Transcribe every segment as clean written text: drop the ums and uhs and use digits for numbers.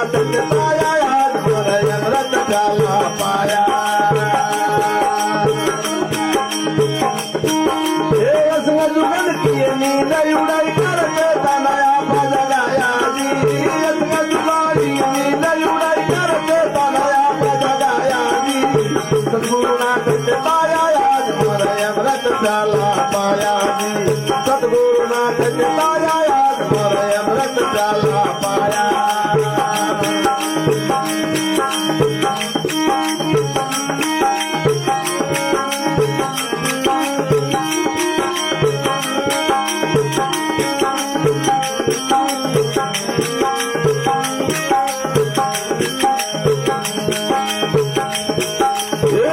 नाथ चिताया आज मोरे अमृत प्याला पाया। हे असंग जुगल की नींद उड़ाई करके तनया बजगाया जी। असंग जुगाड़ी नींद उड़ाई करके तनया बजगाया जी। सद्गुरुनाथ चिताया आज मोरे अमृत प्याला पाया जी। सद्गुरुनाथ चिताया आज मोरे अमृत प्याला पाया।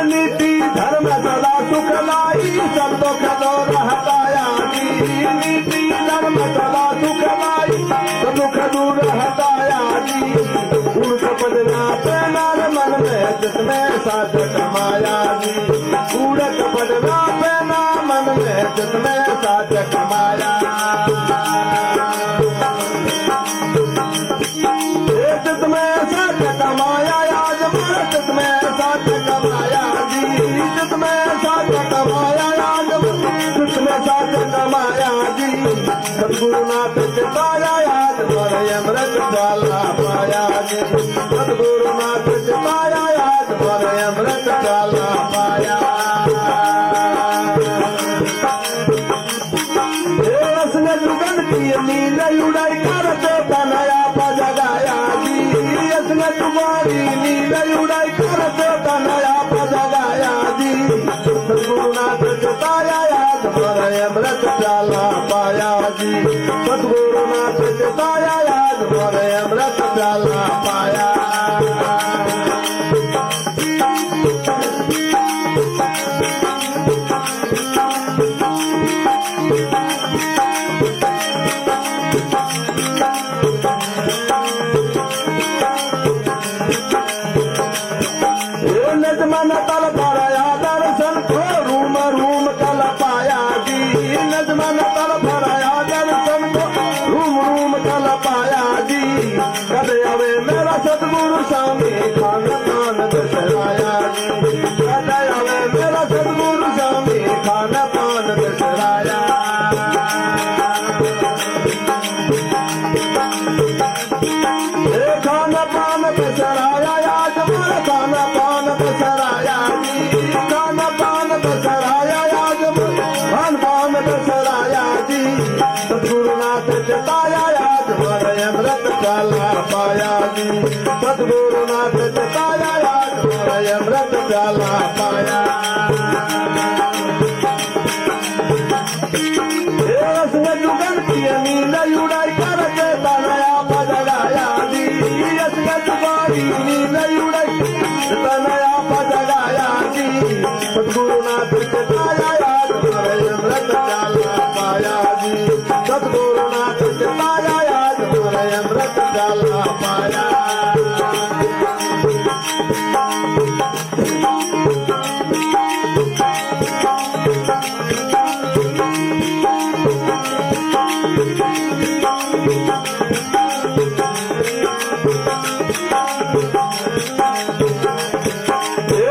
नीति धर्म सदा सुख लाई सब दुख दूर हटाया जी। नीति धर्म सदा सुख लाई सब दुख दूर हटाया जी। उड़क बजना पैनार मन में जिसमें साथ कमाया जी। उड़क बजना पैना मन में जिसमें साथ कमाया। जिसमें साथ कमाया आज मोरे जिसमें साथ कमाया जी। जिसमें साथ कमाया आज जिसमें साथ कमाया जी। सद्गुरुनाथ चिताया आज मोरे अमृत प्याला पाया जी। सद्गुरुनाथ चिताया आज मोरे अमृत प्याला पाया। असंग जुगल की नींद उड़ाई करके तनया बजगाया जी। असंग जुगाड़ी नींद उड़ाई करके तनया बजगाया जी। सद्गुरुनाथ चिताया आज मोरे अमृत प्याला पाया जी। सद्गुरुनाथ चिताया आज मोरे अमृत प्याला पाया। नजमन तल भराया दर्शन को रूम रूम कल पाया जी। नजमन तल भराया दर्शन को रूम रूम कल पाया जी। कदे अवे मेरा सतगुरु स्वामी खान पान दशराया जी। कदे अवे मेरा सतगुरु स्वामी खान पान दशराया। खान पान दशराया आज मोरे खान पान दशराया जी। खान पान दशराया आज खान पान दशराया जी। सद्गुरुनाथ चिताया आज मोरे अमृत प्याला पाया जी। सद्गुरुनाथ चिताया आज मोरे अमृत प्याला पाया। असंग जुगल की नींद उड़ाई करके तनया बजगाया जी। असंग जुगाड़ी नींद उड़ाई तनया बजगाया जी। सद्गुरुनाथ चिताया आज मोरे अमृत प्याला पाया जी। सद्गुरुनाथ चिताया आज मोरे अमृत प्याला पाया।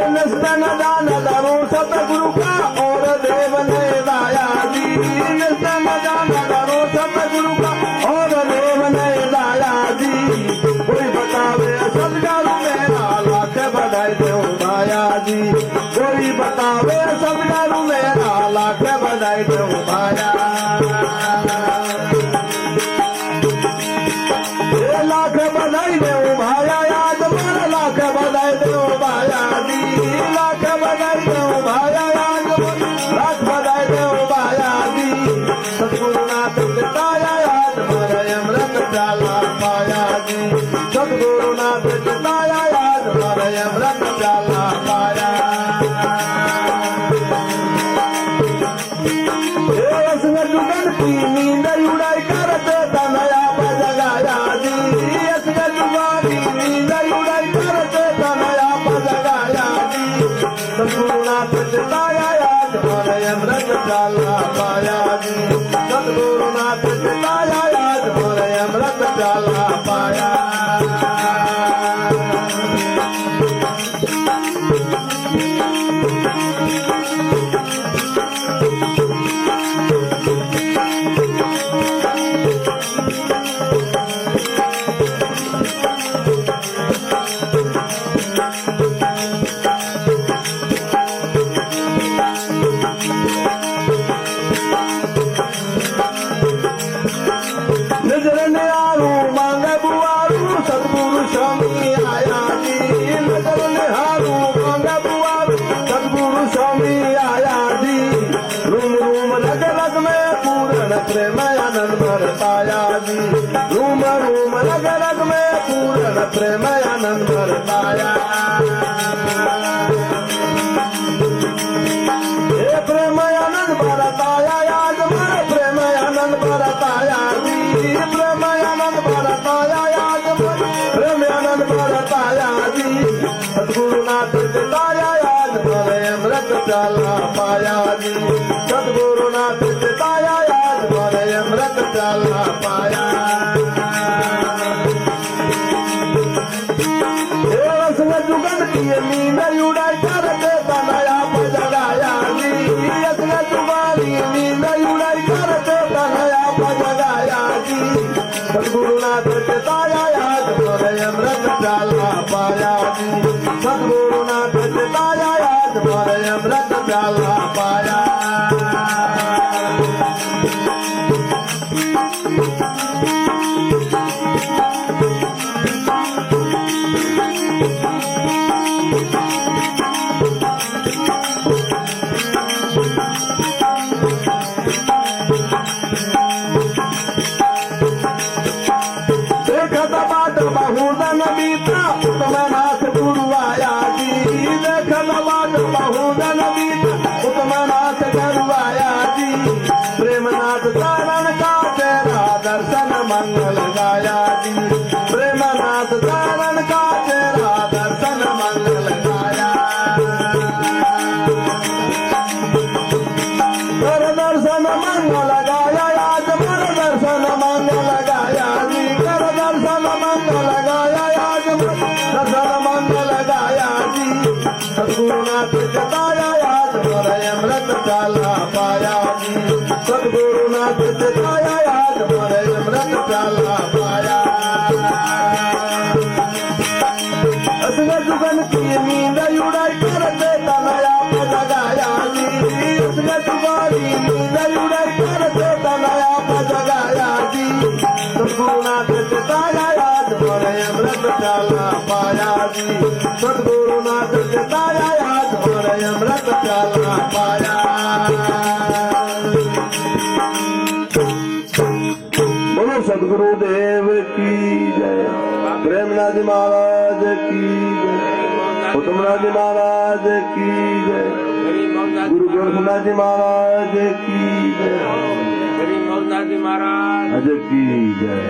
निस्तन दान दरो सतगुरु का और देव ने दाया जी। निस्तन दान दरो सतगुरु का और देव ने दाया जी। कोई बतावे सदगुरु मेरा लाख बधाई दो भाया जी। कोई बतावे सदगुरु मेरा लाख बधाई दो भाया। लाख बधाई दो भाया आज मोरे लाख बधाई दो भाया जी। लाख बधाई दो भाया आज लाख बधाई दो भाया जी। सद्गुरुनाथ चिताया आज मोरे अमृत प्याला पाया जी। सद्गुरुनाथ चिताया आज मोरे अमृत प्याला पाया। असंग जुगल की नींद उड़ाई करके तनया बजगाया जी। असंग जुगाड़ी नींद उड़ाई करके तनया बजगाया जी। सद्गुरुनाथ चिताया आज मोरे अमृत प्याला पाया जी। सद्गुरुनाथ चिताया आज मोरे अमृत प्याला पाया। प्रेम आनंद बरसाया हे प्रेम आनंद बरसाया आज मन प्रेम आनंद बरसाया जी प्रेम आनंद बरसाया आज मन प्रेम आनंद बरसाया जी सद्गुरुनाथ चिताया आज मन अमृत प्याला पाया जी सद्गुरुनाथ चिताया आज मन अमृत प्याला पाया जुगन की नींद उड़ाई करते तनया पजगाया जी यसने तुम्हारी नींद उड़ाई करते तनया पजगाया जी सद्गुरुनाथ चिताया आज मोरे अमृत प्याला पाया जी सद्गुरुनाथ चिताया आज मोरे अमृत प्याला पाया बहुदन बीता उत्तमनाथ गुरुवाया जी देखल बात बहुदन बीता उत्तमनाथ गुरुवाया जी प्रेमनाथ चरण का तेरा दर्शन मंगल गाया जी प्रेमनाथ चरण का तेरा दर्शन मंगल गाया कर दर्शन मंगल गाया आज मन दर्शन मंगल गाया जी कर दर्शन मंगल गाया आज मन दर्शन मंगल गाया जी सद्गुरुनाथ चिताया आज मोरे अमृत प्याला पाया जी सद्गुरुनाथ चिताया आज मोरे अमृत प्याला पाया असने जुगन की नींद उड़ाई करते तनया पजगाया जी असने तुम्हारी नींद उड़ाई करते तनया पजगाया जी सद्गुरुनाथ चिताया आज मोरे अमृत प्याला पाया जी सद्गुरुनाथ चिताया आज मोरे अमृत प्याला पाया बोलो सद्गुरुदेव की जय प्रेमनाथ जी महाराज की जय उत्तमनाथ जी महाराज की जय गुरु गोरखनाथ जी महाराज की जय जी महाराज की जय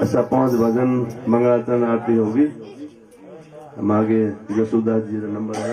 ऐसा 5 भजन मंगलाचरण आरती होगी हम आगे जसोदास जी का नंबर है